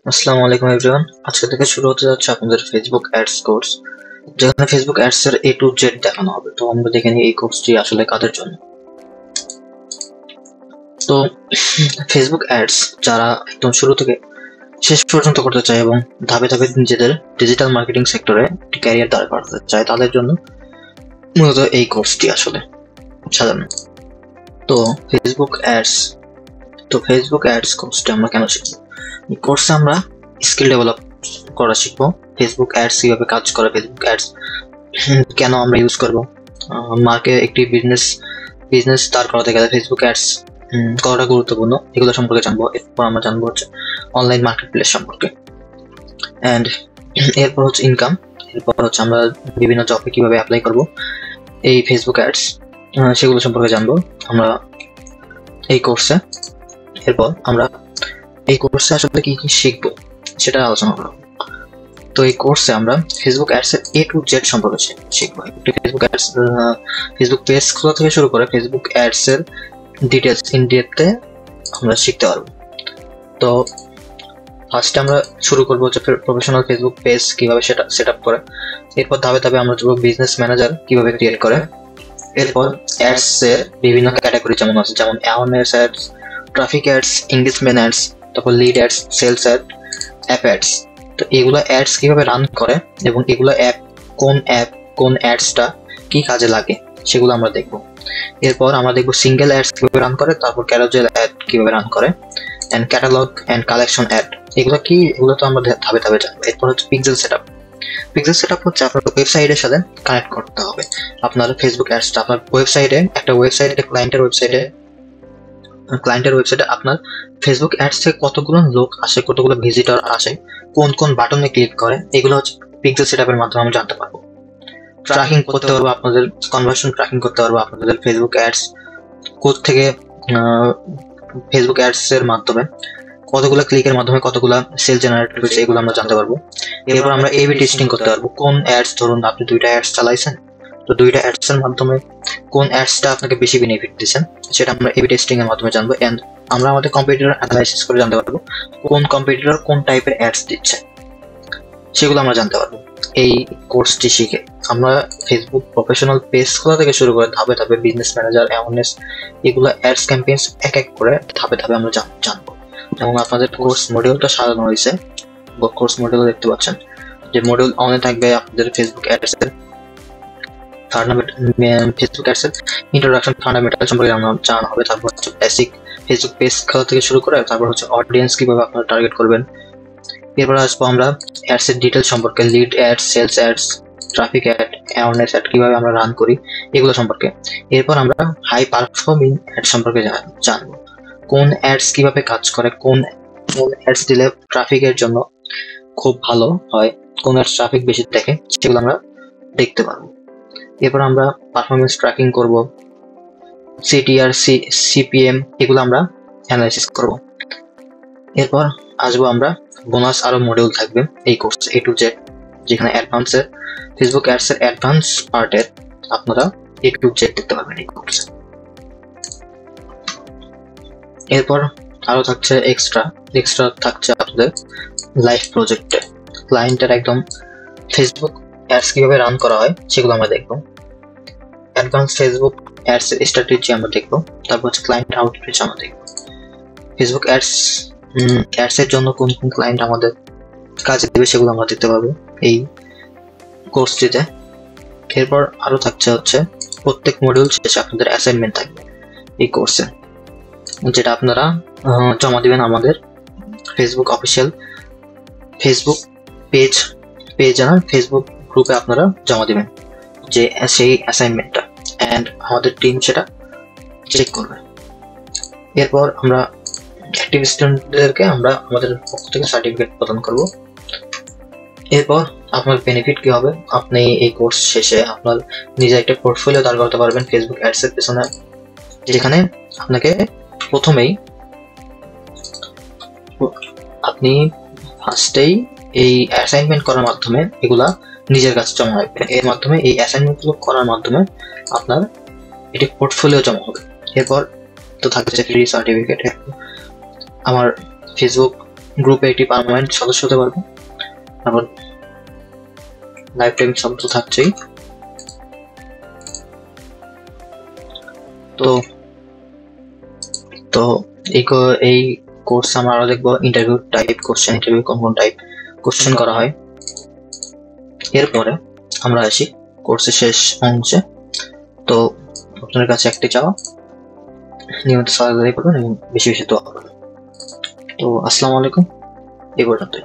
আসসালামু আলাইকুম এভরিওয়ান। আজকে থেকে শুরু হতে যাচ্ছে আপনাদের ফেসবুক অ্যাডস কোর্স, যেখানে ফেসবুক অ্যাডস এর A to Z দেখানো হবে। তো আমরা দেখে নিই এই কোর্সটি আসলে কাদের জন্য। তো ফেসবুক অ্যাডস যারা একদম শুরু থেকে শেষ পর্যন্ত করতে চায় এবং ধাপে ধাপে নিজেদের ডিজিটাল মার্কেটিং সেক্টরে একটি ক্যারিয়ার দাঁড় করাতে চায়, তাদের জন্য মূলত এই কোর্সটি আসলে সাজানো। তো ফেসবুক অ্যাডস কোর্সটি আমরা কেন শিখবো? এই কোর্সে আমরা স্কিল ডেভেলপ করা শিখবো। ফেসবুক অ্যাডস কিভাবে কাজ করে, ফেসবুক অ্যাডস কেন আমরা ইউজ করব, একটি বিজনেস দাঁড় করাতে গেলে ফেসবুক অ্যাডস কতটা গুরুত্বপূর্ণ, এগুলো সম্পর্কে জানবো। এরপর আমরা জানবো হচ্ছে অনলাইন মার্কেট প্লেস সম্পর্কে, অ্যান্ড এরপর হচ্ছে ইনকাম। এরপর হচ্ছে আমরা বিভিন্ন জবে কিভাবে অ্যাপ্লাই করব এই ফেসবুক অ্যাডস, সেগুলো সম্পর্কে জানবো আমরা এই কোর্সে। এরপর আমরা এই কোর্সে আসলে কি কি শিখবো সেটা আলোচনা করব। তো এই কোর্সে আমরা ফেসবুক অ্যাডস এর A to Z সম্পর্কে শিখবো। একটি ফেসবুক পেজ খোলা থেকে শুরু করে ফেসবুক অ্যাডস এর ডিটেলস ইন ডেপথে আমরা শিখতে পারবো। তো ফার্স্টে আমরা শুরু করবো হচ্ছে প্রফেশনাল ফেসবুক পেজ কিভাবে সেটা সেট আপ করে। এরপর ধাপে ধাপে আমরা যাবো বিজনেস ম্যানেজার কিভাবে ক্রিয়েট করে। এরপর অ্যাডস এর বিভিন্ন ক্যাটাগরি যেমন আছে, যেমন awareness ads, traffic ads, engagement ads, তারপর lead ads, sales ad, app ads. তো এগুলো অ্যাডস কিভাবে রান করে এবং এগুলো কোন অ্যাডসটা কি কাজে লাগে সেগুলো আমরা দেখব। এরপর আমরা দেখব সিঙ্গেল অ্যাডস কিভাবে রান করে, তারপর ক্যারোজেল অ্যাড কিভাবে রান করে, and catalogue and collection add এগুলো তো আমরা ধাপে ধাপে জানবো। এরপর হচ্ছে পিক্সেল সেটআপ হচ্ছে আপনার ওয়েবসাইটের সাথে কানেক্ট করতে হবে আপনার ফেসবুক অ্যাডসটা। আপনার ওয়েবসাইটে ক্লায়েন্টের ওয়েবসাইটে আপনার ফেসবুক অ্যাডস থেকে কতগুলো লোক আসে, কতগুলো ভিজিটর আসে, কোন কোন বাটনে ক্লিক করে, এগুলো হচ্ছে পিক্সেল সেটআপের মাধ্যমে আমরা জানতে পারবো। ট্র্যাকিং করতে পারবো, আপনাদের কনভার্সন ট্র্যাকিং করতে পারবো, আপনাদের ফেসবুক অ্যাডস থেকে ফেসবুক অ্যাডস এর মাধ্যমে কতগুলো ক্লিকের মাধ্যমে কতগুলো সেল জেনারেট হয়েছে, এগুলো আমরা জানতে পারবো। এরপর আমরা A/B টেস্টিং করতে পারবো। কোন অ্যাডস, ধরুন আপনি 2টা অ্যাডস চালাইছেন, তো 2টা অ্যাডস এর মাধ্যমে কোন অ্যাডসটা আপনাকে বেশি বেনিফিট দিচ্ছেন সেটা আমরা A/B টেস্টিং এর মাধ্যমে জানবো। এন্ড আমরা আমাদের কম্পিটিটর অ্যানালাইসিস করে জানতে পারবো কোন কম্পিটিটর কোন টাইপের অ্যাডস দিচ্ছে, সেগুলো আমরা জানতে পারবো। এই কোর্সটি শিখে আমরা ফেসবুক প্রফেশনাল পেজ খোলা থেকে শুরু করে ধাপে ধাপে বিজনেস ম্যানেজার, অ্যাওয়ারনেস, এগুলো অ্যাডস ক্যাম্পেইনস এক এক করে ধাপে ধাপে আমরা জানবো। এবং আপনাদের কোর্স মডিউলটা সাজানো হয়েছে, কোর্স মডিউল দেখতে পাচ্ছেন যে মডিউল অনে থাকবে আপনাদের ফেসবুক অ্যাডস এর ইন্ট্রোডাকশন, ফান্ডামেন্টাল সম্পর্কে জানানো হবে। তারপর হচ্ছে বেসিক ফেসবুক পেজ খোলা থেকে শুরু করে, তারপর হচ্ছে অডিয়েন্স কিভাবে আপনারা টার্গেট করবেন। এরপর আসবো আমরা অ্যাডস এর ডিটেল সম্পর্কে, lead ads, sales ads, traffic ad, awareness ad কিভাবে আমরা রান করি, এগুলো সম্পর্কে। এরপর আমরা হাই পারফর্মিং অ্যাড সম্পর্কে জানবো, কোন অ্যাডস কিভাবে কাজ করে, কোন অ্যাডস দিলে ট্রাফিকের জন্য খুব ভালো হয়, কোন অ্যাডস ট্রাফিক বেশি দেখে, সেগুলো আমরা দেখতে পারবো। এরপর আমরা পারফরমেন্স ট্র্যাকিং করব, CTR, CPM, এগুলো আমরা অ্যানালাইসিস করব। এরপর আসবো আমরা বোনাস আরো মডিউল থাকবে এই কোর্স A to Z, যেখানে অ্যাডভান্সের ফেসবুক অ্যাডস এর অ্যাডভান্স পার্টের আপনারা A to Z দেখতে পারবেন এই কোর্সে। এরপর আরো থাকছে এক্সট্রা থাকছে আপনাদের লাইভ প্রজেক্টে ক্লায়েন্টের একদম ফেসবুক অ্যাডস কিভাবে রান করা হয় সেগুলো আমরা দেখবো। অ্যাডভান্স ফেসবুক অ্যাডস এর স্ট্র্যাটেজি আমরা দেখবো। তারপর হচ্ছে ক্লায়েন্ট আউটরিচ আমরা দেখবো। ফেসবুক অ্যাডস এর জন্য কোন কোন ক্লায়েন্ট আমাদের কাজে দেবে সেগুলো আমরা দেখতে পাবো এই কোর্সটিতে। এরপর আরো থাকছে হচ্ছে প্রত্যেক মডিউল শেষে আপনাদের অ্যাসাইনমেন্ট থাকবে এই কোর্সে, যেটা আপনারা জমা দিবেন আমাদের ফেসবুক অফিসিয়াল ফেসবুক ফেসবুক গ্রুপে আপনারা জমা দিবেন যে সেই অ্যাসাইনমেন্টটা, এন্ড আমাদের টিম সেটা চেক করবে। এরপর আমরা অ্যাক্টিভ স্টুডেন্টদেরকে আমরা আমাদের পক্ষ থেকে সার্টিফিকেট প্রদান করব। এরপর আপনার বেনিফিট কি হবে, আপনি এই কোর্স শেষে আপনার নিজে একটা পোর্টফোলিও দাঁড় করতে পারবেন ফেসবুক অ্যাডস এর পেছনে, যেখানে আপনাকে প্রথমেই আপনি ফার্স্টেই এই অ্যাসাইনমেন্ট করার মাধ্যমে এগুলা নিজের কাছে জমা রাখবেন। এর মাধ্যমে এই অ্যাসাইনমেন্টগুলো করার মাধ্যমে আপনার এটি পোর্টফোলিও জমা হবে। এরপর তো থাকছে ফ্রি সার্টিফিকেট। আমার ফেসবুক গ্রুপে একটি পার্মানেন্ট সদস্য হতে পারবে। তারপর লাইফ টাইম সাপোর্ট তো থাকছেই। তো তো এই কোর্স আমরা আরো দেখবো ইন্টারভিউ টাইপ কোশ্চেন, ইন্টারভিউ কোন টাইপ কোশ্চেন করা হয়। এরপরে আমরা আসি কোর্সের শেষ অংশে। তো আপনার কাছে একটি চাওয়া, নিয়মিত সাবস্ক্রাইব করবেন এবং বেশি বেশি দোয়া করবেন। তো আসসালামু আলাইকুম, এই পর্যন্তই।